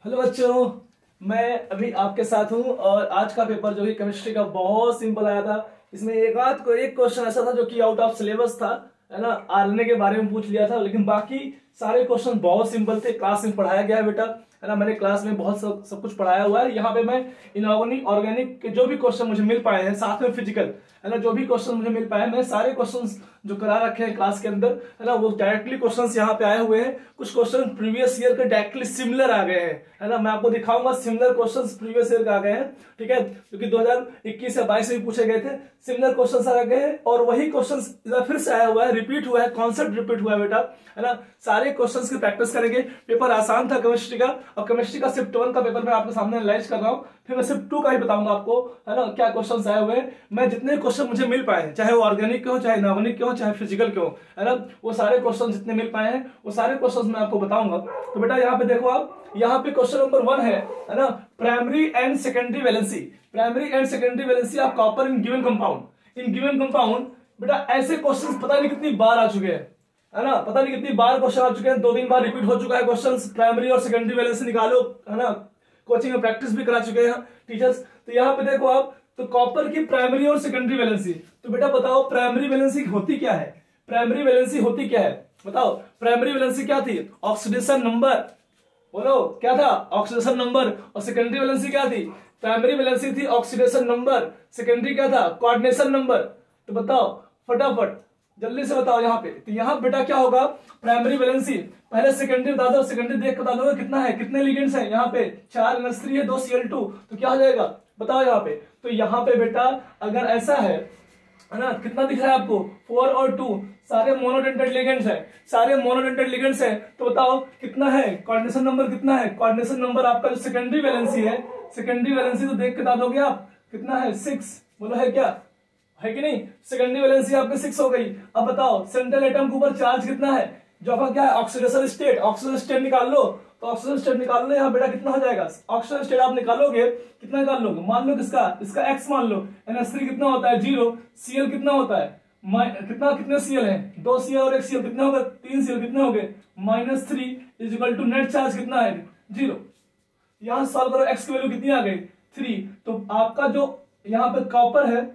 Hello बच्चों, मैं अभी आपके साथ हूं और आज का पेपर जो है केमिस्ट्री का बहुत सिंपल आया था। इसमें एक क्वेश्चन ऐसा था जो कि आउट ऑफ सिलेबस था, है ना। आरएनए के बारे में पूछ लिया था, लेकिन बाकी सारे क्वेश्चन बहुत सिंपल थे। क्लास में पढ़ाया गया है बेटा, है ना। मैंने क्लास में बहुत सब कुछ पढ़ाया हुआ है। यहाँ पे मैं इनऑर्गेनिक ऑर्गेनिक के जो भी क्वेश्चन मुझे मिल पाए हैं, साथ में फिजिकल, है ना, जो भी क्वेश्चन मुझे मिल पाए हैं, मैं सारे क्वेश्चंस जो करा रखे हैं क्लास के अंदर, है ना, वो डायरेक्टली क्वेश्चंस यहाँ पे आए हुए हैं। कुछ क्वेश्चन प्रीवियस ईयर के डायरेक्टली सिमिलर आ गए हैं, है ना। मैं आपको दिखाऊंगा सिमिलर क्वेश्चंस प्रीवियस ईयर के आ गए हैं, ठीक है, क्योंकि 2021 या 22 में पूछे गए थे। सिमिलर क्वेश्चंस आ गए हैं और वही क्वेश्चंस फिर से आया हुआ है, रिपीट हुआ है, कॉन्सेप्ट रिपीट हुआ है बेटा, है ना। सारे क्वेश्चंस की प्रैक्टिस करेंगे। पेपर आसान था केमिस्ट्री का, और केमिस्ट्री का शिफ्ट 1 का पेपर मैं आपके सामने एनालाइज कर रहा हूँ। फिर मैं शिफ्ट 2 का ही बताऊंगा आपको, है ना, क्या क्वेश्चंस आए हुए हैं। मैं जितने क्वेश्चन मुझे मिल पाए हैं, चाहे वो ऑर्गेनिक के हो, चाहे इनऑर्गेनिक के हो, चाहे फिजिकल के हो, है ना, वो सारे क्वेश्चन जितने मिल पाए हैं वो सारे क्वेश्चन मैं आपको बताऊंगा। तो बेटा यहाँ पे देखो, आप यहाँ पे क्वेश्चन नंबर 1 है ना, primary and secondary valency. Primary and secondary valency of copper in given compound. In given compound बेटा ऐसे क्वेश्चन पता नहीं कितनी बार आ चुके हैं, है ना, पता नहीं कितनी बार क्वेश्चन आ चुके हैं। 2-3 बार रिपीट हो चुका है क्वेश्चन। प्राइमरी और सेकेंडरी वैलेंसी निकालो, है ना, कोचिंग में प्रैक्टिस भी करा चुके हैं टीचर्स। तो यहाँ पे देखो आप, तो कॉपर की प्राइमरी और सेकेंडरी वैलेंसी। तो बेटा बताओ प्राइमरी वैलेंसी होती क्या है? प्राइमरी वैलेंसी होती क्या है बताओ? प्राइमरी वैलेंसी क्या थी? Oxidation number. बोलो क्या था? Oxidation number. और सेकेंडरी वैलेंसी क्या थी? प्राइमरी वैलेंसी थी ऑक्सीडेशन नंबर, सेकेंडरी क्या था? Coordination number. तो बताओ फटाफट, जल्दी से बताओ यहाँ पे। तो यहाँ बेटा क्या होगा? प्राइमरी वैलेंसी, पहले सेकेंडरी बता दो। सेकेंडरी देख बता दो कितना है, कितने लिगेंड्स हैं यहाँ पे? 4 NH3 है, 2 Cl2। तो क्या हो जाएगा बताओ यहाँ पे? तो यहाँ पे बेटा अगर ऐसा है ना, कितना दिख रहा है आपको? 4 और 2 सारे मोनोडेंटेड लिगेंड्स हैं, सारे मोनोडेंटेड लिगेंड्स हैं। तो बताओ कितना है कोऑर्डिनेशन नंबर? कितना है कोऑर्डिनेशन नंबर आपका जो सेकेंडरी वैलेंसी है? सेकेंडरी वैलेंसी तो देख के बता दोगे आप, कितना है? 6। बोलो है क्या? है कि नहीं? सेकेंडरी वैलेंसी आपकी 6 हो गई। अब बताओ सेंट्रल एटम के ऊपर चार्ज कितना है? जो आपका क्या है? Oxidation state. ऑक्सीजन स्टेट निकाल लो। तो ऑक्सीजन स्टेट निकाल लो, यहाँ बेटा कितना हो जाएगा? ऑक्सीजन स्टेट आप निकालोगे, कितना निकाल लोगे? मान लो किसका? इसका x मान लो। NH3 कितना होता है? 0। Cl कितना होता है? कितने Cl है? 2 Cl और 1 Cl, कितने हो गए? 3 Cl, कितने हो गए? -3 is equal to net charge कितना है? 0। यहां सॉल्व करो, x की वैल्यू कितनी आ गई? 3। तो आपका जो यहाँ पे कॉपर है,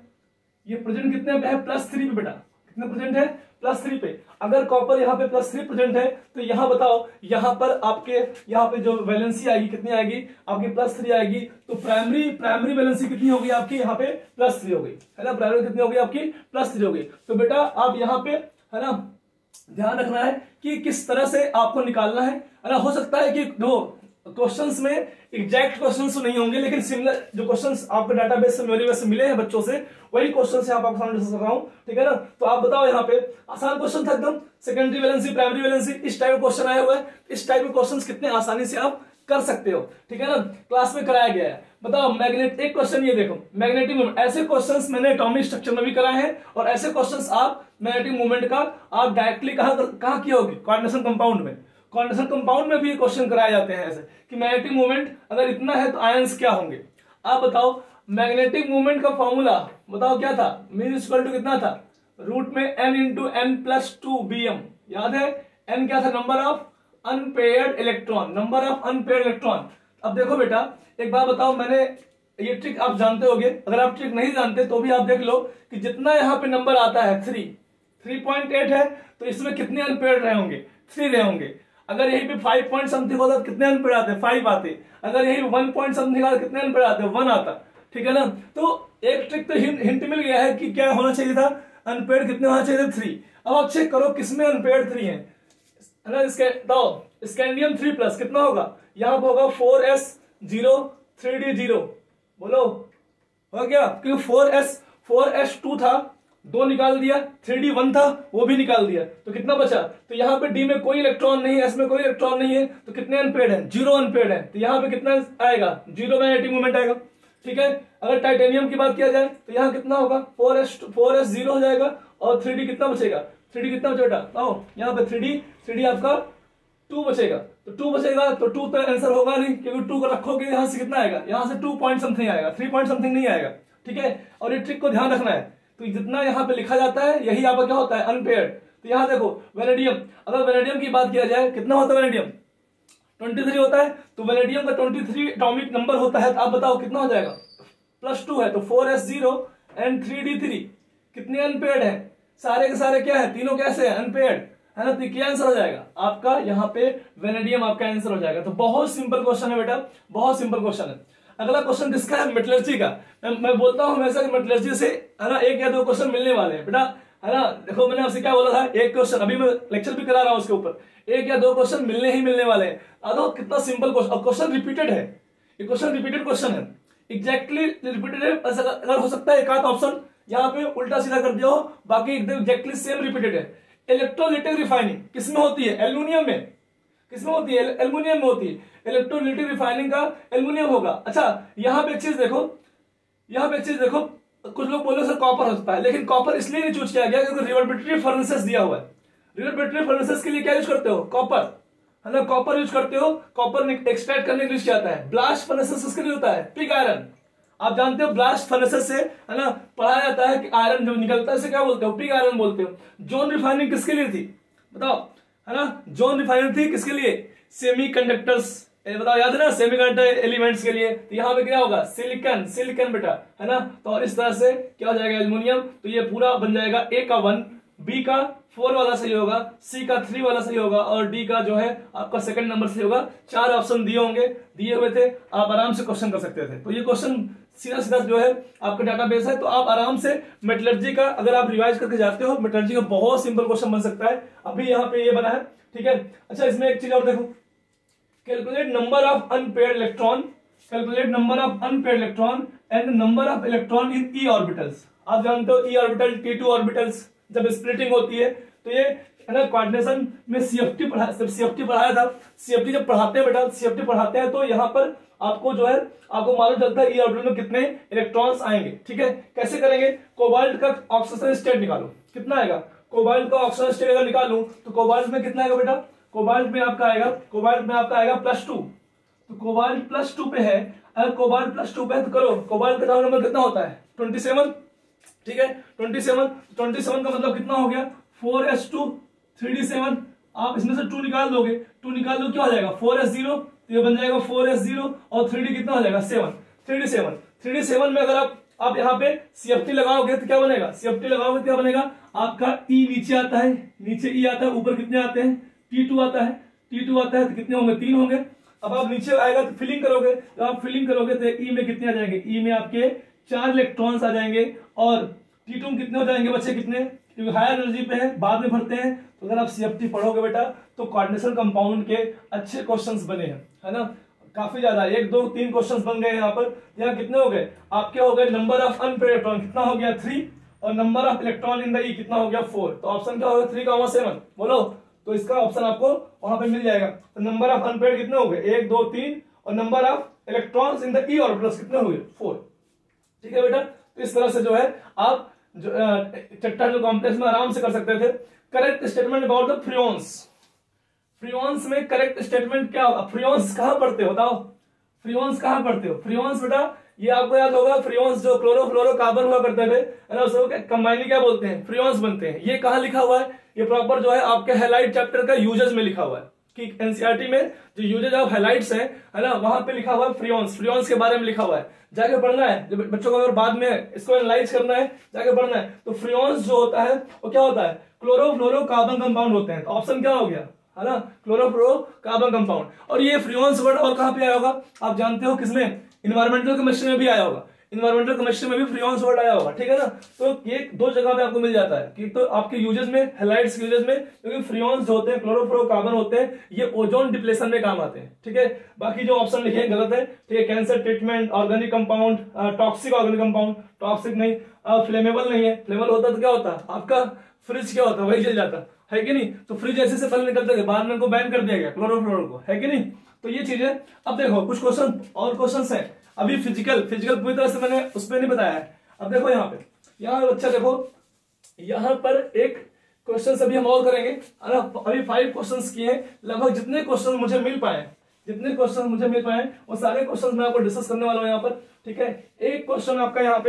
ये प्रेजेंट कितने पे है? +3 पे बेटा। कितने प्रेजेंट है? +3 पे। अगर कॉपर यहाँ पे +3 प्रेजेंट है, तो यहाँ बताओ, यहाँ पर आपके यहाँ पे जो वैलेंसी आएगी कितनी आएगी? आपकी +3 आएगी। तो प्राइमरी वैलेंसी कितनी होगी आपकी? यहाँ पे +3 हो गई, है ना। प्राइमरी कितनी होगी आपकी? +3 हो गई। तो बेटा आप यहाँ पे, है ना, ध्यान रखना है कि किस तरह से आपको निकालना है ना। हो सकता है कि दो क्वेश्चंस में एग्जैक्ट क्वेश्चंस तो नहीं होंगे, लेकिन सिमिलर जो क्वेश्चंस आपके डाटाबेस से, मेमोरी से मिले हैं बच्चों से, वही क्वेश्चन से आपको सामने डिस्कस कर रहा हूं, ठीक है ना। तो आप बताओ यहाँ पे, आसान क्वेश्चन था एकदम। सेकेंडरी वैलेंसी, प्राइमरी वैलेंसी, इस टाइप का क्वेश्चन आया हुआ है। इस टाइप के क्वेश्चन कितने आसानी से आप कर सकते हो, ठीक है ना, क्लास में कराया गया है। बताओ मैग्नेट, एक क्वेश्चन ये देखो, मैग्नेटिक मूवमेंट। ऐसे क्वेश्चंस मैंने एटॉमिक स्ट्रक्चर में भी कराए हैं, और ऐसे क्वेश्चंस आप मैग्नेटिक मूवमेंट का आप डायरेक्टली कहां किए होगी? कोऑर्डिनेशन कंपाउंड में। कोऑर्डिनेशन कंपाउंड में भी क्वेश्चन कराए जाते हैं ऐसे कि मैग्नेटिक मूवमेंट अगर इतना है तो आयंस क्या होंगे। आप बताओ मैग्नेटिक मूवमेंट का फॉर्मूला बताओ क्या था? मीन इक्वल टू कितना था? रूट में n इंटू n+2bm। याद है? n क्या था? Number of unpaired electron, number of unpaired electron. अब देखो बेटा एक बात बताओ, मैंने ये ट्रिक आप जानते होगे, अगर आप ट्रिक नहीं जानते तो भी आप देख लो कि जितना यहाँ पे नंबर आता है 3.8 है, तो इसमें कितने अनपेयर्ड रहे होंगे? 3 रहे होंगे। अगर यहीं पे 5 पॉइंट समथिंग होता तो कितने अनपेयर्ड आते? 5 आते। अगर यही 1 पॉइंट समथिंग आता कितने अनपेयर्ड आते? 1 आता, ठीक है ना। तो एक ट्रिक तो हिंट मिल गया है कि क्या होना चाहिए था? अनपेयर्ड कितने होना चाहिए थे? 3। अब आप चेक करो किसमें अनपेयर्ड 3 है ना। इसके तो स्कैंडियम 3+ कितना होगा? यहाँ पे होगा 4s0 3d0। बोलो हो गया? क्योंकि 4s2 था, 2 निकाल दिया, 3d1 था, वो भी निकाल दिया, तो कितना बचा? तो यहाँ पे d में कोई इलेक्ट्रॉन नहीं है, s में कोई इलेक्ट्रॉन नहीं है, तो कितने अनपेयर्ड है? 0 अनपेयर्ड है। तो यहाँ पे कितना आएगा? 0 मैग्नेटिक मूवमेंट आएगा, ठीक है। अगर टाइटेनियम की बात किया जाए तो यहाँ कितना होगा? 4s0 हो जाएगा, और 3d कितना बचेगा? 3d कितना बचेगा? आओ यहाँ पे 3d आपका 2 बचेगा। तो 2 बचेगा तो 2 तो आंसर होगा नहीं, क्योंकि 2 को रखोगे यहाँ से कितना आएगा? यहाँ से 2 पॉइंट समथिंग आएगा, 3 पॉइंट समथिंग नहीं आएगा, ठीक है। और ये ट्रिक को ध्यान रखना है। तो जितना यहाँ पे लिखा जाता है यही आपका क्या होता है? अनपेयर्ड। तो यहाँ देखो वैनेडियम, अगर वैनेडियम की बात किया जाए कितना होता है वैनेडियम? 23 होता है, तो वेनेडियम का 23 एटॉमिक नंबर होता है, तो आप बताओ कितना हो जाएगा, +2 है तो 4s0 and 3d3 कितने अनपेयर्ड है, सारे के सारे क्या है, तीनों कैसे है, अनपेयर्ड है ना, तो क्या आंसर हो जाएगा आपका यहाँ पे वेनेडियम आपका आंसर हो जाएगा। तो बहुत सिंपल क्वेश्चन है बेटा, बहुत सिंपल क्वेश्चन है। अगला क्वेश्चन किसका है, मेटलर्जी का। मैं बोलता हूं हमेशा कि मेटलर्जी से है ना 1 या 2 क्वेश्चन मिलने वाले हैं बेटा, है ना। देखो मैंने आपसे क्या बोला था, एक क्वेश्चन, अभी मैं लेक्चर भी करा रहा हूं उसके ऊपर, 1 या 2 क्वेश्चन मिलने ही मिलने वाले हैं। देखो कितना सिंपल क्वेश्चन, और क्वेश्चन रिपीटेड है, ये क्वेश्चन रिपीटेड क्वेश्चन है, एग्जैक्टली रिपीटेड है। अगर हो सकता है एक आध ऑप्शन यहाँ पे उल्टा सीधा कर दिया हो, बाकी एकदम एग्जैक्टली सेम रिपीटेड है। इलेक्ट्रोलाइटिक रिफाइनिंग किसमें होती है, एल्यूमिनियम में। किसमें होती है, एल्यूमिनियम में होती है। इलेक्ट्रोलाइटिक रिफाइनिंग का एल्यूमिनियम होगा। अच्छा यहाँ पे एक चीज देखो, यहाँ पे एक चीज देखो, कुछ लोग बोले सर कॉपर होता है, लेकिन कॉपर इसलिए नहीं चूज किया गया क्योंकि रिवर्बरेटरी फर्नेसेस दिया हुआ है। रिवर्बरेटरी फर्नेसेस के लिए क्या यूज करते हो, कॉपर, है ना, कॉपर यूज करते हो। कॉपर एक्सट्रैक्ट करने के लिए क्या आता है, ब्लास्ट फर्नेसेस किसके लिए होता है, पिग आयरन। आप जानते हो ब्लास्ट फर्नेसेस से, है ना, पढ़ाया जाता है कि आयरन जो निकलता है इसे क्या बोलते हो, पिग आयरन बोलते हो। जोन रिफाइनिंग किसके लिए थी बताओ, है ना, जोन रिफाइनिंग थी किसके लिए, सेमीकंडक्टर्स, बताओ याद है ना, सेमीकंडक्टर एलिमेंट्स के लिए। तो यहाँ पे क्या होगा, सिलिकॉन, सिलिकॉन बेटा, है ना। तो और इस तरह से क्या हो जाएगा, एल्युमिनियम। तो ये पूरा बन जाएगा, ए का 1, बी का 4 वाला सही होगा, सी का 3 वाला सही होगा, और डी का जो है आपका सेकंड नंबर सही होगा। 4 ऑप्शन दिए होंगे, दिए हुए थे, आप आराम से क्वेश्चन कर सकते थे। तो ये क्वेश्चन सीधा सीधा जो है आपका डाटाबेस है, तो आप आराम से मेटलर्जी का अगर आप रिवाइज करके जाते हो, मेटलर्जी का बहुत सिंपल क्वेश्चन बन सकता है। अभी यहाँ पे ये बना है, ठीक है। अच्छा इसमें एक चीज और देखो, calculate number of unpaired electron, calculate number of unpaired electron and number of electron in E orbitals. आप जानते हो ई ऑर्बिटल, T2 ऑर्बिटल्स जब स्प्लिटिंग होती है, तो ये है ना कोऑर्डिनेशन में सीएफटी पढ़ाया था। सीएफटी जब पढ़ाते हैं बेटा, सीएफटी पढ़ाते हैं तो यहाँ पर आपको जो है आपको मालूम चलता है ई ऑर्बिटल में कितने इलेक्ट्रॉन्स आएंगे, ठीक है। कैसे करेंगे, कोबाल्ट का ऑक्सीजन स्टेट निकालो, कितना आएगा, कोबाल्ट का ऑक्सीजन स्टेट अगर निकालूं तो कोबाल्ट में कितना आएगा बेटा, कोबाल्ट में आपका आएगा, कोबाल्ट में आपका आएगा +2। तो कोबाल्ट +2 पे है, अगर कोबाल्ट +2 पे है तो करो, कोबाल्ट का नंबर कितना होता है, 27, ठीक है। 27 का मतलब कितना हो गया, 4s2 3d7। आप इसमें से 2 निकाल दोगे, 2 निकाल दो क्या हो जाएगा, 4s0, तो ये बन जाएगा 4s0, और 3d कितना हो जाएगा 7, 3d7 में अगर आप यहाँ पे सीएफटी लगाओगे तो क्या बनेगा, सीएफटी लगाओगे तो क्या बनेगा, आपका ई नीचे आता है, नीचे ई आता है, ऊपर कितने आते हैं, T2 आता है, T2 आता है तो कितने होंगे, 3 होंगे। अब आप नीचे आएगा तो फिलिंग करोगे, तो आप फिलिंग करोगे तो ई में कितने आ जाएंगे, ई में आपके 4 इलेक्ट्रॉन्स आ जाएंगे, और T2 में कितने हो जाएंगे बच्चे, कितने, क्योंकि हायर एनर्जी पे है, बाद में भरते हैं। तो अगर आप सीएफटी पढ़ोगे बेटा तो कोऑर्डिनेशन कंपाउंड के अच्छे क्वेश्चंस बने हैं, है ना, काफी ज्यादा, 1 2 3 क्वेश्चंस बन गए यहाँ पर। यहाँ कितने हो गए आपके, हो गए नंबर ऑफ अनपेयर्ड इलेक्ट्रॉन कितना हो गया 3, और number of electron in the E कितना हो गया 4। तो ऑप्शन क्या होगा 3,7, बोलो। तो इसका ऑप्शन आपको वहां पे मिल जाएगा। तो नंबर ऑफ अनपेयर्ड कितने हो गए, 1 2 3, और number of electrons in the E orbitals कितने हो गए 4, ठीक है बेटा। तो इस तरह से जो है आप जो टेट्राहेड्रल कॉम्प्लेक्स में आराम से कर सकते थे। Correct statement about the freons, freons में करेक्ट स्टेटमेंट क्या होगा, फ्रियोन्स कहां पढ़ते हो बताओ, फ्रियोन्स कहां पढ़ते हो, फ्रियोन्स बेटा ये आपको याद होगा, फ्रियोन्स जो क्लोरोफ्लोरोकार्बन हुआ करते थे, है ना, उसको कंबाइनली क्या बोलते हैं, फ्रियोन्स बनते हैं। ये कहां लिखा हुआ है, ये प्रॉपर जो है आपके हैलाइड चैप्टर का यूजेस में लिखा हुआ है, कि एनसीईआरटी में जो यूजेज ऑफ हैलाइड्स है ना, वहां पे लिखा हुआ है फ्रियोन्स, फ्रियोन्स के बारे में लिखा हुआ है, जाके पढ़ना है। जब बच्चों को अगर बाद में इसको एनालाइज करना है, जाके पढ़ना है। तो फ्रियोन्स जो होता है वो क्या होता है, क्लोरोफ्लोरोकार्बन कंपाउंड होते हैं। तो ऑप्शन क्या हो गया, है ना, क्लोरोफ्लोरोकार्बन कंपाउंड। और ये फ्रियोन्स वर्ड और कहां पे आया होगा, आप जानते हो किसमें, इन्वायरमेंटल केमिस्ट्री में भी आया होगा, इन्वायरमेंटल केमिस्ट्री में भी फ्रियोन्स वर्ड आया होगा, ठीक है ना। तो ये 2 जगह पे आपको मिल जाता है, कि तो आपके यूजेस में, हैलाइड्स यूजेस में, क्योंकि फ्रियोन्स जो होते हैं, क्लोरोफ्लोरोकार्बन होते हैं, ये ओजोन डिप्लेशन में काम आते हैं, ठीक है। बाकी जो ऑप्शन लिखे हैं गलत है, ठीक है। Cancer treatment, organic compound, toxic organic compound, toxic नहीं, फ्लेमेबल नहीं है। फ्लेमेबल होता तो क्या होता, आपका फ्रिज क्या होता, वही जल जाता है कि नहीं। तो फ्रिज ऐसे से पहले निकलते थे, बाद में उनको बैन कर दिया गया क्लोरोफ्लोरो को, है कि नहीं। तो ये चीज है। अब देखो कुछ क्वेश्चन और क्वेश्चंस हैं अभी, फिजिकल पूरी तरह से मैंने उस पर नहीं बताया है। अब देखो यहाँ पे, यहाँ अच्छा देखो, यहाँ पर एक क्वेश्चन अभी हम और करेंगे, अभी 5 क्वेश्चंस किए हैं। लगभग जितने क्वेश्चन मुझे मिल पाए वो सारे क्वेश्चन मैं आपको डिस्कस करने वाला हूँ यहाँ पर, ठीक है। एक क्वेश्चन आपका यहाँ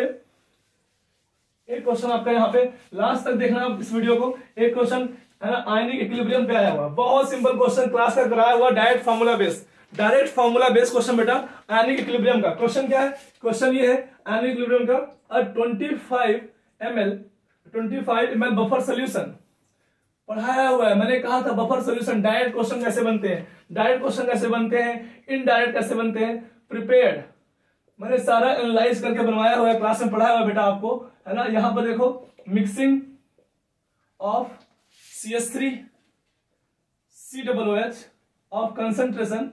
पे लास्ट तक देखना आप इस वीडियो को। एक क्वेश्चन है ना, आयनिक इक्विलिब्रियम पे आया हुआ। बहुत सिंपल क्वेश्चन क्लास का कराया हुआ, डायरेक्ट फार्मूला बेस क्वेश्चन बेटा आयनिक इक्विलिब्रियम का। क्वेश्चन क्या है, क्वेश्चन ये है आयनिक इक्विलिब्रियम का 25 ml बफर सोल्यूशन पढ़ाया हुआ है। मैंने कहा था बफर सोल्यूशन डायरेक्ट क्वेश्चन कैसे बनते हैं, इनडायरेक्ट कैसे बनते हैं, प्रिपेयर्ड मैंने सारा एनालाइज करके बनवाया हुआ है, क्लास में पढ़ाया हुआ है बेटा आपको, है ना। यहां पर देखो mixing of CH3 COOH of concentration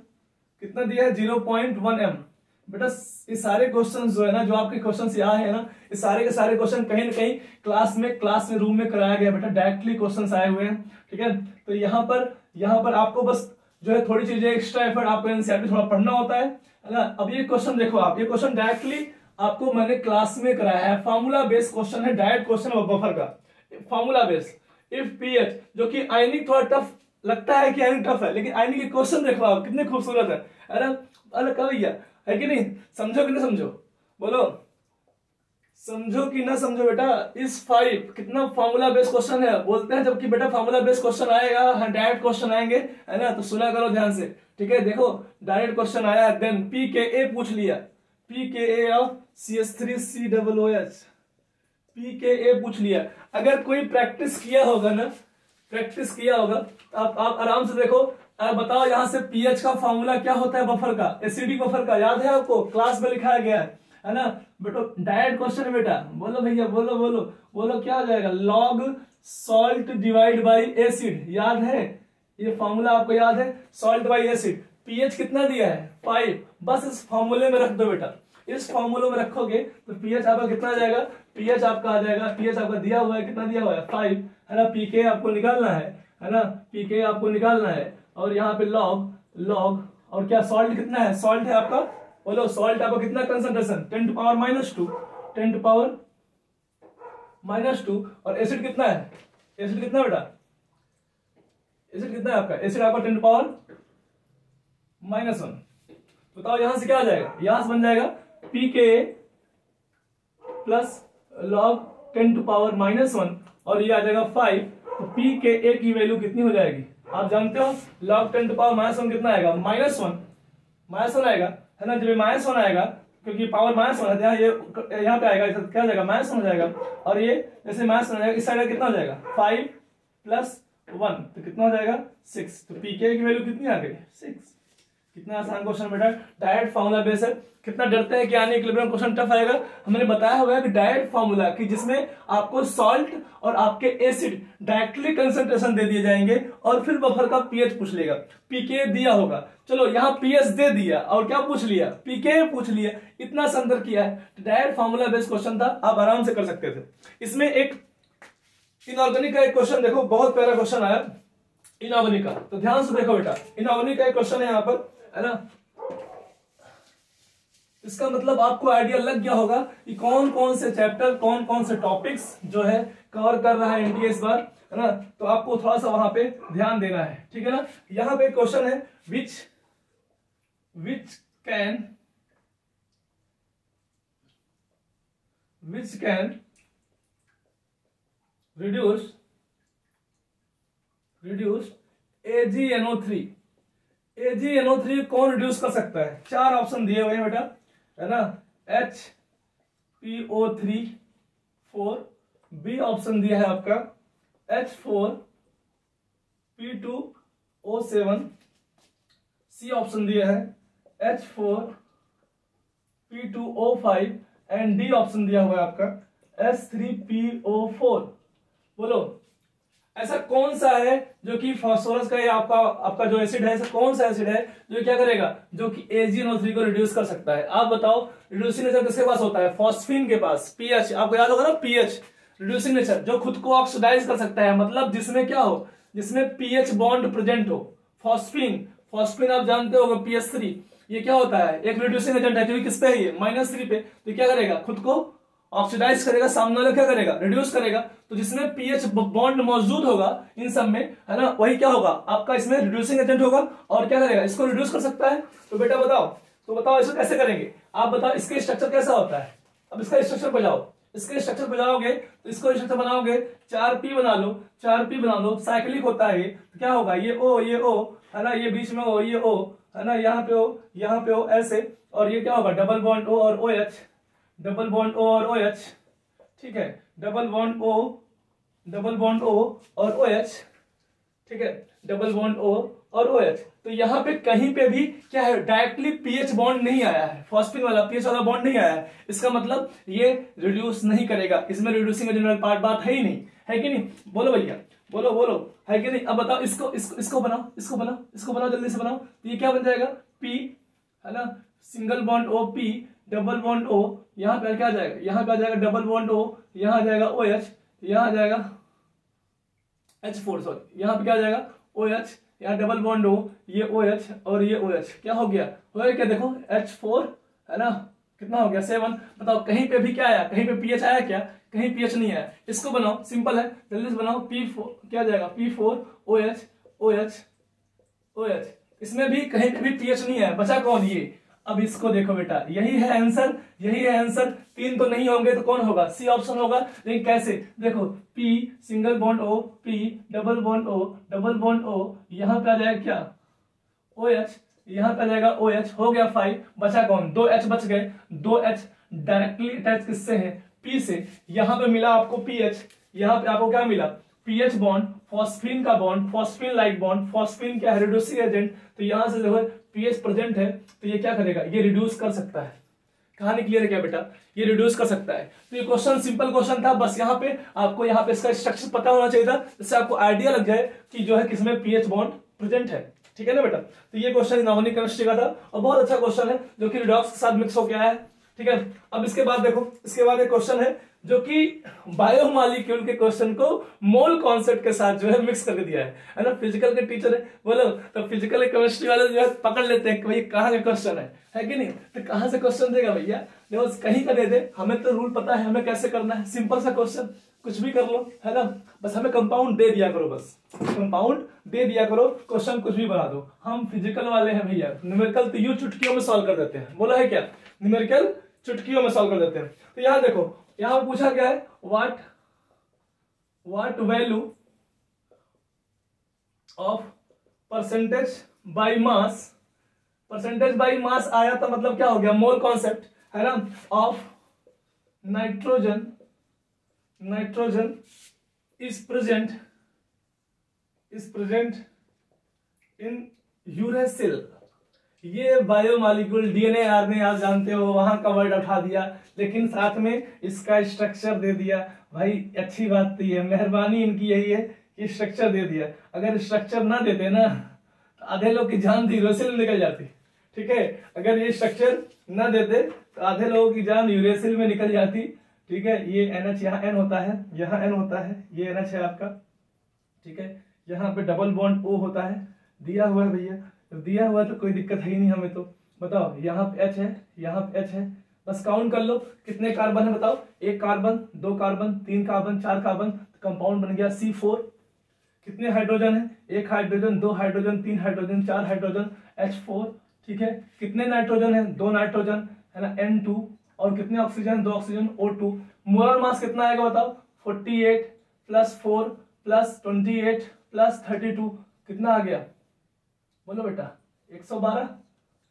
कितना दिया है 0.1 m। बेटा ये सारे क्वेश्चन जो है ना, जो आपके क्वेश्चन यहाँ है ना, ये सारे के सारे क्वेश्चन कहीं ना कहीं क्लास में रूम में कराया गया बेटा, डायरेक्टली क्वेश्चंस आए हुए हैं, ठीक है। तो यहाँ पर आपको बस जो है थोड़ी चीजें एक्स्ट्रा एफर्ट, आपको एनसीईआरटी थोड़ा पढ़ना होता है ना। अब ये क्वेश्चन देखो आप, ये क्वेश्चन डायरेक्टली आपको मैंने क्लास में कराया है, फार्मूला बेस्ड क्वेश्चन है, डायरेक्ट क्वेश्चन बफर का फार्मूला बेस्ड। इफ पीएच, जो कि आयनिक थोड़ा टफ लगता है कि आयनिक टफ है, लेकिन आयनिक के क्वेश्चन देखो आप कितने खूबसूरत है, अरे कब भैया है कि नहीं, समझो कि नहीं समझो, बोलो समझो कि ना समझो बेटा। इस 5 कितना फार्मूला बेस्ड क्वेश्चन है, बोलते हैं जबकि बेटा फार्मूला बेस्ड क्वेश्चन आएगा, डायरेक्ट क्वेश्चन आएंगे, है ना, तो सुना करो ध्यान से, ठीक है। देखो डायरेक्ट क्वेश्चन आया, देन pKa पूछ लिया, pKa of CH3 COOH, pKa पूछ लिया। अगर कोई प्रैक्टिस किया होगा ना, आप आराम से देखो, बताओ यहां से पीएच का फार्मूला क्या होता है बफर का, एसिडिक बफर का, याद है आपको, क्लास में लिखाया गया है ना बेटो, डायरेक्ट क्वेश्चन है बेटा। बोलो भैया, बोलो क्या हो जाएगा, log salt divide by acid, याद है ये फार्मूला, आपको याद है, सॉल्ट बाई एसिड। पीएच कितना दिया है 5, बस इस फार्मूले में रख दो बेटा, इस फार्मूले में रखोगे तो पीएच आपका कितना आ जाएगा, पीएच आपका आ जाएगा, पीएच आपका दिया हुआ है, कितना दिया हुआ है 5, है ना। पीके आपको निकालना है ना, पीके आपको निकालना है, और यहाँ पे लॉग और क्या, सॉल्ट कितना है, सॉल्ट है आपका, बोलो सॉल्ट आपका कितना कंसंट्रेशन 10 टू पावर -2, और एसिड कितना है, एसिड कितना बेटा, एसिड कितना है आपका, एसिड आपका 10 टू पावर -1। बताओ यहां से क्या आ जाएगा, यहां से बन जाएगा pKa plus log 10 to power -1, और ये आ जाएगा 5, तो pKa की वैल्यू कितनी हो जाएगी, आप जानते हो, लॉग 10 टू पावर -1 कितना आएगा, -1 आएगा, है ना। जब -1 आएगा, क्योंकि पावर -1 है, यहाँ पे आएगा, क्या हो जाएगा, -1 हो जाएगा, और ये जैसे -1 हो जाएगा, इस साइड कितना हो जाएगा 5 + 1, तो कितना हो जाएगा 6, तो pKa की वैल्यू कितनी आ गई 6। कितना आसान क्वेश्चन बेटा, डायरेक्ट फार्मूला बेस है। कितना डरते हैं कि आने इक्विलिब्रियम क्वेश्चन टफ आएगा, हमने बताया हुआ है कि डायरेक्ट फार्मूला कि जिसमें आपको सॉल्ट और आपके एसिड डायरेक्टली कंसंट्रेशन दे दिए जाएंगे, और फिर बफर का पीएच पूछ लेगा, पीके दिया होगा, चलो यहाँ पीएच दे दिया, और क्या पूछ लिया, पीके पूछ लिया, इतना संदर्भ किया है, डायरेक्ट फार्मूला बेस्ड क्वेश्चन था, आप आराम से कर सकते थे। इसमें एक इनऑर्गेनिक का एक क्वेश्चन देखो, बहुत प्यारा क्वेश्चन आया इनऑर्गेनिक का, तो ध्यान से देखो बेटा, इनऑर्गेनिक का एक क्वेश्चन है यहाँ पर, है ना। इसका मतलब आपको आइडिया लग गया होगा कि कौन कौन से चैप्टर, कौन कौन से टॉपिक्स जो है कवर कर रहा है एनडीए इस बार, है ना। तो आपको थोड़ा सा वहां पे ध्यान देना है, ठीक है ना। यहां पे क्वेश्चन है विच कैन रिड्यूस AgNO3 कौन रिड्यूस कर सकता है, 4 ऑप्शन दिए हुए हैं बेटा, है ना। HPO3 बी ऑप्शन दिया है आपका H4P2O7, सी ऑप्शन दिया है H4P2O5, एंड डी ऑप्शन दिया हुआ है आपका H3PO4। बोलो ऐसा कौन सा है जो कि फास्फोरस का, आपका जो एसिड है, ऐसा कौन सा एसिड है जो क्या करेगा, जो कि AgNO3 को रिड्यूस कर सकता है। आप बताओ, रिड्यूसिंग नेचर किसके पास होता है, फॉस्फीन के पास, पीएच आपको याद होगा ना, पीएच रिड्यूसिंग नेचर, जो खुद को ऑक्सीडाइज कर सकता है, मतलब जिसमें क्या हो, जिसमें पीएच बॉन्ड प्रेजेंट हो। फॉस्फीन आप जानते हो PH3, ये क्या होता है, एक रिड्यूसिंग एजेंट है, क्योंकि किस पे है ये -3 पे, तो क्या करेगा, खुद को ऑक्सीडाइज करेगा, सामने वाला क्या करेगा, रिड्यूस करेगा। तो जिसमें पीएच बॉन्ड मौजूद होगा इन सब में, है ना, वही क्या होगा आपका, इसमें रिड्यूसिंग एजेंट होगा, और क्या करेगा, इसको रिड्यूस कर सकता है। तो बेटा बताओ इसको कैसे करेंगे, आप बताओ इसके स्ट्रक्चर कैसा होता है। अब इसका स्ट्रक्चर पर जाओ, इसके स्ट्रक्चर पे जाओगे तो इसको स्ट्रक्चर बनाओगे, 4p बना लो, 4p बना लो, साइक्लिक होता है ये, तो क्या होगा, ये O है ना, ये बीच में O, ये O है ना, यहाँ पे O ऐसे, और ये क्या होगा, डबल बॉन्ड O और OH, डबल बॉन्ड O और OH, ठीक है, डबल बॉन्ड O और OH, ठीक है, डबल बॉन्ड O और OH। तो यहाँ पे कहीं पे भी क्या है, डायरेक्टली पीएच बॉन्ड नहीं आया है, फॉस्फीन वाला पीएच वाला बॉन्ड नहीं आया है, इसका मतलब ये रिड्यूस नहीं करेगा, इसमें रिड्यूसिंग एजेंट पार्ट बात है ही नहीं, है कि नहीं, बोलो भैया, बोलो है कि नहीं। अब बताओ, इसको बनाओ जल्दी से बनाओ, तो ये क्या बन जाएगा, P है ना, single bond O P, double bond O, यहाँ पे क्या आ जाएगा, यहाँ पे आ जाएगा डबल बॉन्ड O, यहाँ आ जाएगा OH, यहाँ आ जाएगा H4, सॉरी यहाँ पे क्या आ जाएगा OH, यहाँ डबल बॉन्ड O, ये OH और ये OH, क्या हो गया क्या, देखो H4 है ना, कितना हो गया 7। बताओ कहीं पे भी क्या आया, कहीं पे पीएच आया क्या, कहीं पीएच नहीं आया। इसको बनाओ, सिंपल है, जल्दी से बनाओ, P4 क्या आ जाएगा, P4 OH, इसमें भी कहीं पे भी पीएच नहीं आया, बचा कौन, ये। अब इसको देखो बेटा, यही है आंसर, 3 तो नहीं होंगे तो कौन होगा, सी ऑप्शन होगा, लेकिन कैसे, देखो P single bond O, P double bond O, यहाँ पे आ जाएगा क्या OH, यहाँ पे आ जाएगा OH, हो गया 5, बचा कौन, 2H बच गए, 2H डायरेक्टली अटैच किससे है, P से, यहाँ पे मिला आपको PH, यहाँ पे आपको क्या मिला, पीएच बॉन्ड, फॉस्फीन का bond, phosphine like bond, phosphine क्या है, रिड्यूसिंग एजेंट, तो यहां से देखो पीएच प्रेजेंट है, तो ये क्या करेगा, ये रिड्यूस कर सकता है। कहानी क्लियर है क्या बेटा, ये रिड्यूस कर सकता है। तो ये क्वेश्चन सिंपल क्वेश्चन था, बस यहाँ पे आपको यहाँ पे इसका स्ट्रक्चर पता होना चाहिए था, जिससे आपको आइडिया लग जाए कि जो है किसमें पीएच बॉन्ड प्रेजेंट है, ठीक है ना बेटा। तो ये क्वेश्चन इनऑर्गेनिक केमिस्ट्री का था और बहुत अच्छा क्वेश्चन है, जो कि रिडॉक्स के साथ मिक्स होकर आया है, ठीक है। अब इसके बाद देखो, इसके बाद एक क्वेश्चन है जो कि बायोमॉलिक्यूल के क्वेश्चन को मोल कॉन्सेप्ट के साथ जो है मिक्स करके दिया है ना। फिजिकल के टीचर है बोलो, तो फिजिकल केमिस्ट्री वाले जो है पकड़ लेते हैं कि भाई कहाँ का क्वेश्चन है कि नहीं, तो कहाँ से क्वेश्चन देगा भैया, देखो कहीं का दे दे, हमें तो रूल पता है हमें कैसे करना है, सिंपल सा क्वेश्चन, कुछ भी कर लो, है ना, बस हमें कंपाउंड दे दिया करो, बस कंपाउंड दे दिया करो, क्वेश्चन कुछ भी बना दो। हम फिजिकल वाले हैं भैया, न्यूमेरिकल तो यूं चुटकियों में सॉल्व कर देते हैं, बोला है क्या, न्यूमेरिकल चुटकियों में सॉल्व कर देते हैं। तो यहां देखो, यहां पूछा गया है what value of percentage by mass आया था, मतलब क्या हो गया, मोल कॉन्सेप्ट है ना, of nitrogen is present in uracil. ये बायोमॉलिक्यूल डीएनए आरएनए आप जानते हो, वहां का वर्ड उठा दिया, लेकिन साथ में इसका स्ट्रक्चर दे दिया। भाई अच्छी बात तो ये, मेहरबानी इनकी यही है कि स्ट्रक्चर दे दिया, अगर स्ट्रक्चर ना देते ना तो आधे लोग की जान यूरेसिल में निकल जाती, ठीक है। अगर ये स्ट्रक्चर ना देते तो आधे लोगों की जान यूरेसिल में निकल जाती, ठीक है। ये NH यहाँ N होता है, यहाँ N होता है, ये NH है आपका, ठीक है। यहाँ पे डबल बॉन्ड O होता है, दिया हुआ है भैया, दिया हुआ है तो कोई दिक्कत है ही नहीं हमें। तो बताओ यहाँ पे H है, यहाँ पे H है, बस काउंट कर लो कितने कार्बन है, बताओ, 1 carbon, 2 carbon, 3 carbon, 4 carbon, compound बन गया C4। कितने हाइड्रोजन है, 1 hydrogen, 2 hydrogen, 3 hydrogen, 4 hydrogen, H4, ठीक है। कितने नाइट्रोजन है, 2 नाइट्रोजन है ना, N2, और कितने oxygen, 2 oxygen, O2। Molar mass कितना आएगा बताओ, 48 + 4 + 28 + 32 कितना आ गया, बोलो बेटा, 112,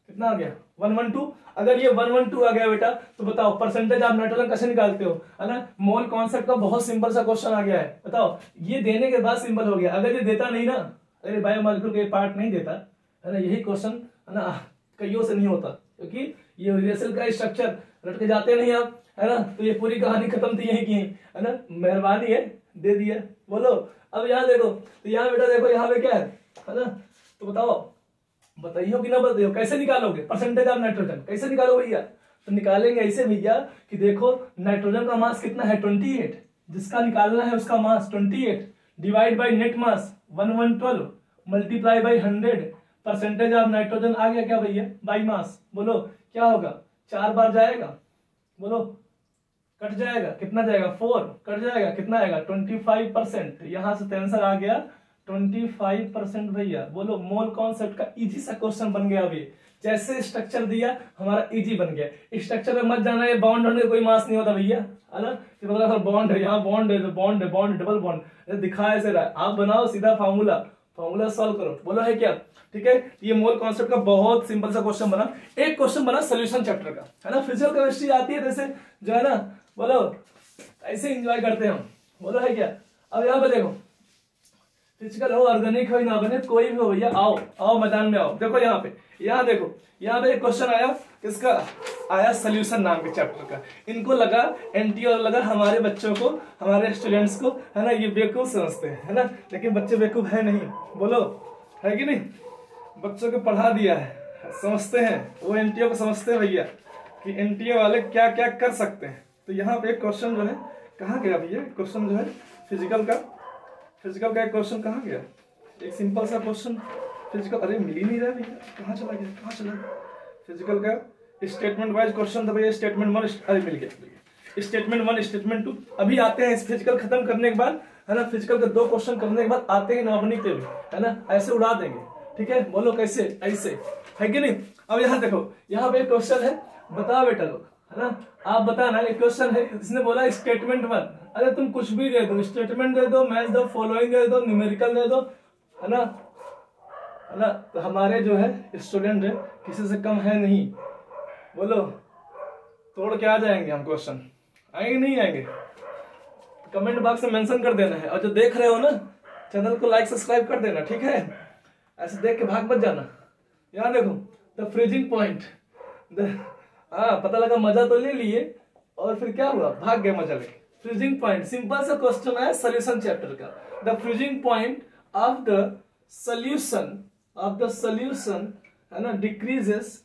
कितना आ गया, 112। अगर ये 112 आ गया बेटा, तो बताओ परसेंटेज आप नाइट्रोजन कैसे निकालते हो, है ना। मोल कॉन्सेप्ट का बहुत सिंपल सा क्वेश्चन आ गया है, बताओ, ये देने के बाद सिंपल हो गया। अगर ये देता नहीं ना, अगर बायोमॉलिक्यूल के पार्ट नहीं देता, है ना, यही क्वेश्चन है ना कईयों से नहीं होता, क्योंकि ये यूरेसिल का स्ट्रक्चर रट के जाते नहीं आप, है ना। तो ये पूरी कहानी खत्म थी यही की, है ना, मेहरबानी है, दे दिया, बोलो। अब यहाँ देखो, तो यहाँ बेटा देखो, यहाँ पे क्या है ना, तो बताओ, बताइयो कि ना बताइयो, कैसे निकालोगे परसेंटेज ऑफ नाइट्रोजन, कैसे निकालो भैया, तो निकालेंगे ऐसे भैया कि देखो नाइट्रोजन का मास कितना है 28, जिसका निकालना है उसका mass 28 divide by net mass 1112 multiply by 100, percentage of nitrogen आ गया क्या भैया, बाई मास, बोलो क्या होगा, 4 बार जाएगा, बोलो कट जाएगा, कितना जाएगा, 4 कट जाएगा, कितना आएगा 25%। यहां से आंसर आ गया 25% भैया, बोलो। मोल कॉन्सेप्ट का इजी सा क्वेश्चन बन गया अभी, जैसे स्ट्रक्चर दिया हमारा इजी बन गया। स्ट्रक्चर में मत जाना, ये बॉन्ड होने का कोई मास नहीं होता भैया, है ना। कि मतलब बॉन्ड है, यहाँ बॉन्ड है, बॉन्ड है, बॉन्ड डबल बॉन्ड दिखा ऐसे रहा है। आप बनाओ सीधा फार्मूला सॉल्व करो, बोलो है क्या, ठीक है। ये मोल कॉन्सेप्ट का बहुत सिंपल सा क्वेश्चन बना। एक क्वेश्चन बना सोल्यूशन चैप्टर का, है ना। फिजिकल केमिस्ट्री आती है जैसे, जो है ना, बोलो ऐसे एंजॉय करते हैं हम, बोलो है क्या। अब यहाँ पे देखो, फिजिकल हो, ऑर्गेनिक हो ना बने, कोई भी हो भैया, आओ आओ मैदान में आओ। देखो यहाँ पे, यहाँ देखो, यहाँ पे एक क्वेश्चन आया, किसका आया, सोल्यूशन नाम के चैप्टर का। इनको लगा एनटीए और लगा हमारे बच्चों को, हमारे स्टूडेंट्स को, है ना, ये बेवकूफ समझते हैं, है ना। लेकिन बच्चे बेवकूफ है नहीं, बोलो है कि नहीं। बच्चों को पढ़ा दिया है, समझते हैं, वो एनटीए को समझते हैं भैया कि एनटीए वाले क्या क्या कर सकते हैं। तो यहाँ पे एक क्वेश्चन जो है, कहाँ गया भैया क्वेश्चन जो है फिजिकल का एक क्वेश्चन कहाँ गया, एक सिंपल सा क्वेश्चन फिजिकल, अरे मिल ही नहीं रहा भैया, कहाँ चला गया। फिजिकल का स्टेटमेंट वाइज क्वेश्चन था भैया, स्टेटमेंट 1, अरे मिल गया, स्टेटमेंट 1 स्टेटमेंट 2। अभी आते हैं इस फिजिकल खत्म करने के बाद, है ना, फिजिकल के 2 क्वेश्चन करने के बाद आते हैं नॉर्मली पे भी, है ना, ऐसे उड़ा देंगे, ठीक है। बोलो कैसे, ऐसे है कि नहीं। अब यहाँ देखो, यहाँ पे एक क्वेश्चन है, बताओ बेटा लोग, है ना, आप बताना। एक क्वेश्चन है, इसने बोला स्टेटमेंट 1, अरे तुम कुछ भी दे दो, स्टेटमेंट दे दो, मैच द फॉलोइंग दे दो, न्यूमेरिकल दे दो, है ना, है ना। तो हमारे जो है स्टूडेंट है किसी से कम है नहीं, बोलो तोड़ के आ जाएंगे हम क्वेश्चन, आएंगे नहीं आएंगे, कमेंट बॉक्स में मेंशन कर देना है। और जो देख रहे हो ना, चैनल को लाइक सब्सक्राइब कर देना, ठीक है। ऐसे देख के भाग मत जाना। यहाँ देखो, द फ्रीजिंग पॉइंट, हाँ पता लगा मजा तो ले लिए और फिर क्या हुआ, भाग गए मजा लेके। फ्रीजिंग पॉइंट, सिंपल सा क्वेश्चन है सोल्यूशन चैप्टर का। The freezing point of the solution, है ना, decreases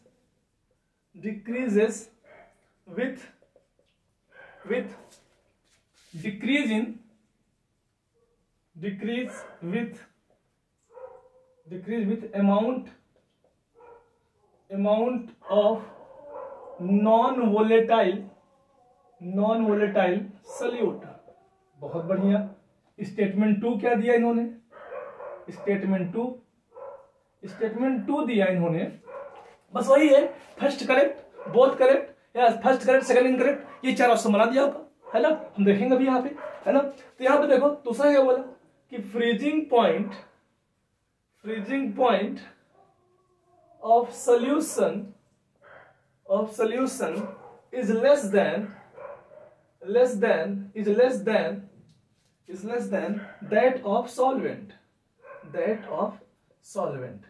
with amount of non volatile solute। बहुत बढ़िया। स्टेटमेंट 2 क्या दिया इन्होंने, स्टेटमेंट टू दिया इन्होंने, बस वही है, फर्स्ट करेक्ट, बोथ करेक्ट, या फर्स्ट करेक्ट सेकंड इनकरेक्ट, ये 4 ऑप्शन बना दिया होगा, है ना। हम देखेंगे अभी यहाँ पे, है ना। तो यहाँ पे देखो दूसरा क्या बोला कि freezing point of solution is less than that of solvent।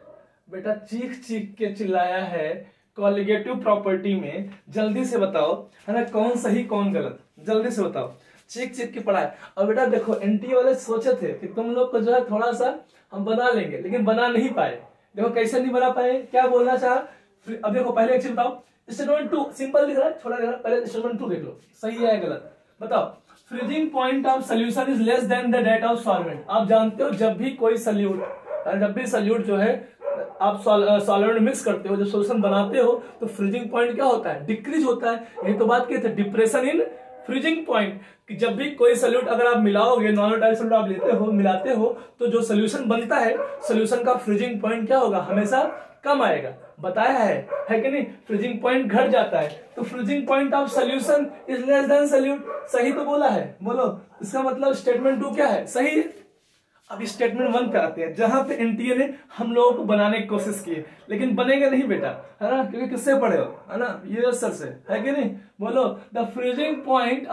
बेटा चीख के चिल्लाया है कॉलिगेटिव प्रॉपर्टी में, जल्दी से बताओ, है ना, कौन सही कौन गलत, जल्दी से बताओ। चीख के पढ़ा है। और बेटा देखो, एनटीए वाले सोचे थे कि तुम लोग को जो है थोड़ा सा हम बना लेंगे, लेकिन बना नहीं पाए। देखो कैसे नहीं बना पाए, क्या बोलना चाहा। अब देखो पहले एक चीज बताओ, स्टेटमेंट 2 सिंपल दिख रहा है, छोटा दिख रहा है, पहले स्टेटमेंट 2 देख लो, सही है गलत बताओ। Freezing point of solution is less than the that of solvent. आप जानते हो जब भी कोई सल्यूट जो है आप सॉल्वेंट मिक्स करते हो, जब सॉल्यूशन बनाते हो, तो फ्रीजिंग पॉइंट क्या होता है, डिक्रीज होता है। यही तो बात कहते हैं डिप्रेशन इन फ्रीजिंग पॉइंट, कि जब भी कोई सल्यूट अगर आप मिलाओगे, नॉन वोलेटाइल सल्यूट आप लेते हो, मिलाते हो, तो जो सोल्यूशन बनता है, सोल्यूशन का फ्रीजिंग पॉइंट क्या होगा, हमेशा कम आएगा। बताया है कि नहीं, फ्रीजिंग पॉइंट घट जाता है। तो freezing point of solution is less than solute, सही तो बोला है, बोलो इसका मतलब स्टेटमेंट 2 क्या है, सही है। अब स्टेटमेंट 1 पे आते हैं, जहां पे एनटीए ने हम लोगों को बनाने की कोशिश की, लेकिन बनेगा नहीं बेटा, है ना, क्योंकि किससे पढ़े हो, है ना, ये सर से, है कि नहीं। बोलो the freezing point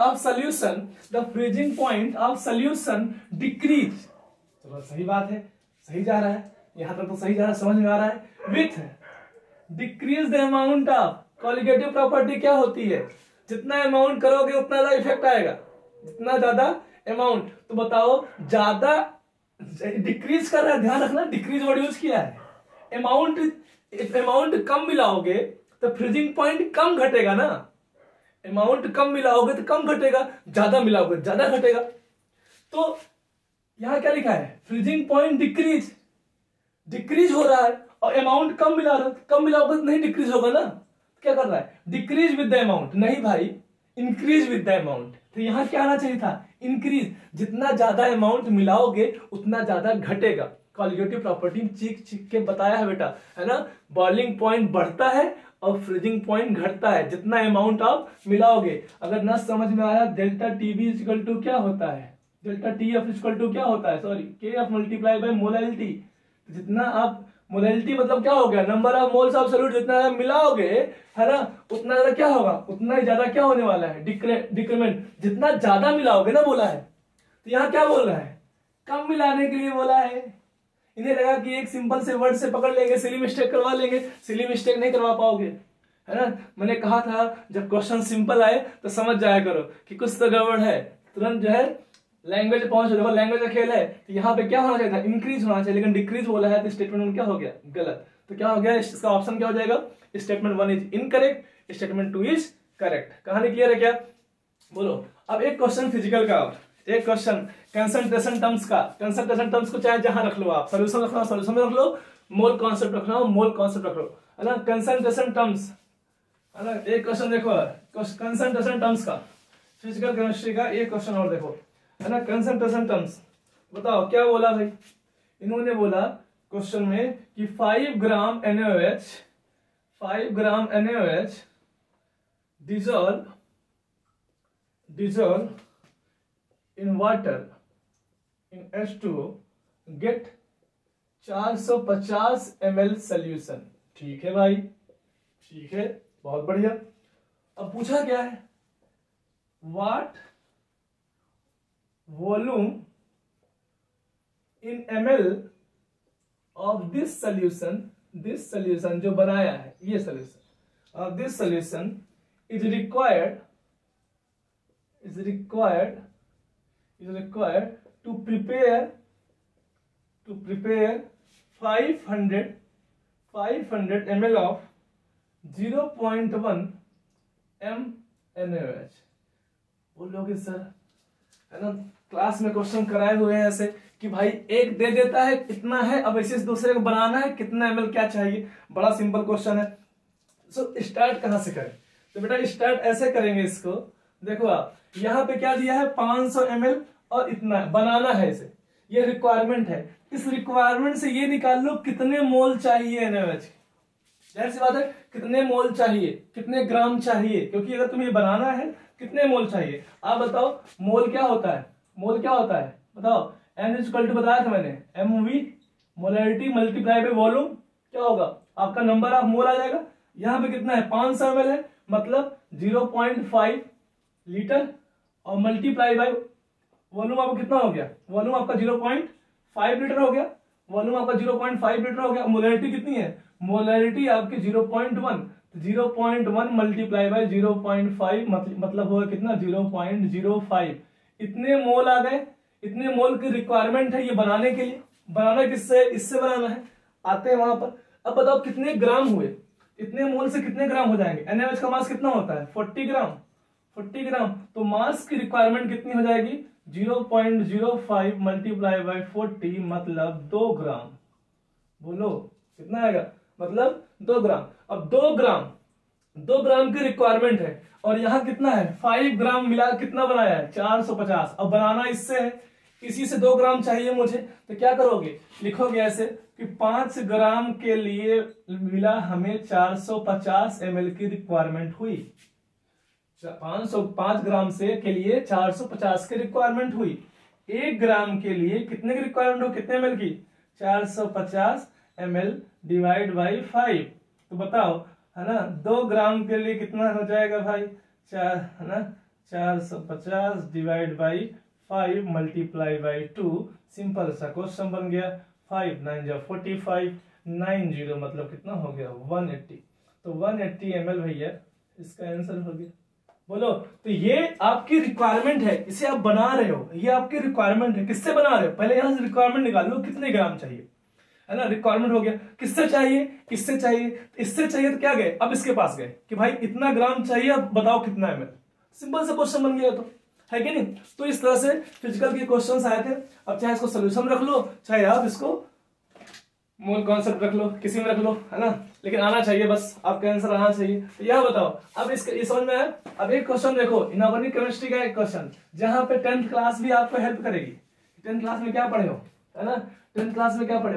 of solution decrease. चलो सही बात है, सही जा रहा है, यहां तक तो सही जा रहा है, समझ में आ रहा है। With decrease the amount of, colligative property क्या होती है, जितना अमाउंट करोगे उतना ज्यादा इफेक्ट आएगा, जितना ज्यादा अमाउंट। तो बताओ ज्यादा डिक्रीज कर रहा है, ध्यान रखना, डिक्रीज वर्ड यूज किया है। अमाउंट कम मिलाओगे तो फ्रीजिंग पॉइंट कम घटेगा ना, अमाउंट कम मिलाओगे तो कम घटेगा, ज्यादा मिलाओगे ज्यादा घटेगा। तो यहां क्या लिखा है, फ्रीजिंग पॉइंट डिक्रीज हो रहा है, और अमाउंट कम मिलाओगे तो नहीं डिक्रीज होगा ना। क्या कर रहा है, डिक्रीज विद द अमाउंट, नहीं भाई इंक्रीज विद द अमाउंट। तो यहां क्या आना चाहिए था, इंक्रीज, जितना ज्यादा अमाउंट मिलाओगे उतना ज्यादा घटेगा। कॉलिगेटिव प्रॉपर्टी चीख के बताया है बेटा, है ना। बॉइलिंग पॉइंट बढ़ता है और फ्रीजिंग पॉइंट घटता है जितना अमाउंट आप मिलाओगे। अगर न समझ में आया, डेल्टा टीबी इक्वल टू क्या होता है, delta T F equal to क्या होता है, सॉरी के एफ मल्टीप्लाई बाय मोलैलिटी। जितना आप मोलैलिटी मतलब क्या हो गया, number of moles of solute, जितना मिलाओगे है ना उतना ज्यादा क्या होगा, उतना ही ज्यादा क्या होने वाला है, डिक्रीमेंट। जितना ज्यादा मिलाओगे ना बोला है, तो यहाँ क्या बोल रहा है, कम मिलाने के लिए बोला है। इन्हें लगा कि एक सिंपल से वर्ड से पकड़ लेंगे, सिली मिस्टेक करवा लेंगे, सिली मिस्टेक नहीं करवा पाओगे, है ना। मैंने कहा था जब क्वेश्चन सिंपल आए तो समझ जाया करो कि कुछ तो गड़बड़ है, तुरंत जो है लैंग्वेज पहुंच, देखो लैंग्वेज का खेल है। तो यहाँ पे क्या होना चाहिए था, इंक्रीज होना चाहिए, लेकिन डिक्रीज बोला है तो स्टेटमेंट में क्या हो गया, गलत। तो क्या हो गया, इसका ऑप्शन क्या हो जाएगा, statement 1 is incorrect, statement 2 is correct. कहानी क्लियर है क्या, बोलो। अब एक क्वेश्चन फिजिकल का, एक क्वेश्चन कंसंट्रेशन टर्म्स का। कंसंट्रेशन टर्म्स को चाहे जहां रख लो आप, सोल्यूशन रखना सोल्यूशन में रख लो, मोल कॉन्सेप्ट रखना मोल कॉन्सेप्ट रख लो, है ना। कंसंट्रेशन टर्म्स, है ना। एक क्वेश्चन देखो कंसंट्रेशन टर्म्स का, फिजिकल केमिस्ट्री का एक क्वेश्चन और देखो, है ना। कंसंट्रेशन टर्म्स बताओ क्या बोला भाई, इन्होंने बोला क्वेश्चन में कि 5 ग्राम NaOH, 5 gram NaOH dissolve in water in H2O get 450 ml solution। ठीक है भाई, ठीक है, बहुत बढ़िया। अब पूछा क्या है, what volume in ml of this solution जो बनाया है ये solution of this solution is required to prepare 500 ml of 0.1 m NaOH। बोलोगे सर, है ना, क्लास में क्वेश्चन कराए हुए हैं ऐसे कि भाई एक दे देता है इतना है, अब ऐसे दूसरे को बनाना है, कितना ml क्या चाहिए, बड़ा सिंपल क्वेश्चन है। सो स्टार्ट कहां से करें, तो बेटा स्टार्ट ऐसे करेंगे इसको, देखो आप यहाँ पे क्या दिया है 500 ml और इतना बनाना है इसे, ये रिक्वायरमेंट है। इस रिक्वायरमेंट से ये निकाल लो कितने मोल चाहिए NaOH। जाहिर सी बात है कितने मोल चाहिए, कितने ग्राम चाहिए, क्योंकि अगर तुम्हें बनाना है कितने मोल चाहिए। आप बताओ मोल क्या होता है, मोल क्या होता है बताओ। N इक्वल टू बताया था मैंने, MV molarity multiply by volume, क्या होगा आपका नंबर ऑफ मोल आ जाएगा। यहाँ पे कितना है 500 ml है, मतलब 0.5 लीटर और मल्टीप्लाई बाय वॉल्यूम आपका कितना हो गया, वॉल्यूम आपका 0.5 लीटर हो गया, वॉल्यूम आपका 0.5 लीटर हो गया। मोलैरिटी कितनी है, मोलैरिटी आपकी 0.1, 0.1 मल्टीप्लाई बाय 0.5 मतलब होगा कितना 0.05। इतने मोल आ गए, इतने मोल की रिक्वायरमेंट है ये बनाने के लिए। बनाना किससे, इससे बनाना है, आते हैं वहां पर। अब बताओ कितने ग्राम हुए, इतने मोल से कितने ग्राम हो जाएंगे। NaOH का मास कितना होता है 40 ग्राम, 40 ग्राम। तो मास की रिक्वायरमेंट कितनी हो जाएगी 0.05 मल्टीप्लाई बाय 40 मतलब 2 ग्राम। बोलो कितना आएगा, मतलब 2 ग्राम। अब 2 ग्राम की रिक्वायरमेंट है और यहाँ कितना है 5 ग्राम मिला, कितना बनाया है 450। अब बनाना इससे है, इसी से 2 ग्राम चाहिए मुझे, तो क्या करोगे, लिखोगे ऐसे कि 5 ग्राम के लिए मिला हमें 450 ml की रिक्वायरमेंट हुई। 5 ग्राम से के लिए 450 की रिक्वायरमेंट हुई। 1 ग्राम के लिए कितने की रिक्वायरमेंट हो, कितने ml की 450 ml डिवाइड बाई 5। तो बताओ है ना 2 ग्राम के लिए कितना हो जाएगा भाई, है ना 450 divide by 5 multiply by 2। Simple सा क्वेश्चन बन गया। 5 9 45, 90 मतलब कितना हो गया 180। तो 180 ml भैया इसका आंसर हो गया। बोलो, तो ये आपकी रिक्वायरमेंट है, इसे आप बना रहे हो, ये आपकी रिक्वायरमेंट है। किससे बना रहे हो, पहले यहां से रिक्वायरमेंट निकाल लो कितने ग्राम चाहिए, है ना। रिक्वायरमेंट हो गया, किससे चाहिए, इससे चाहिए, इससे चाहिए, तो क्या गए अब इसके पास गए कि भाई इतना ग्राम चाहिए, अब बताओ कितना ml। सिंपल सा क्वेश्चन बन गया, तो है कि नहीं। तो इस तरह से फिजिकल के क्वेश्चंस आए थे। अब चाहे इसको सोल्यूशन रख लो, चाहे आप इसको मोल कॉन्सेप्ट रख लो, किसी में रख लो, है ना, लेकिन आना चाहिए, बस आपका आंसर आना चाहिए। तो यह बताओ अब इसके समझ में है। अब एक क्वेश्चन देखो, इनऑर्गेनिक केमिस्ट्री का एक क्वेश्चन, जहां पे 10th क्लास भी आपको हेल्प करेगी। 10th क्लास में क्या पढ़े हो, है ना। 10th क्लास में क्या पढ़े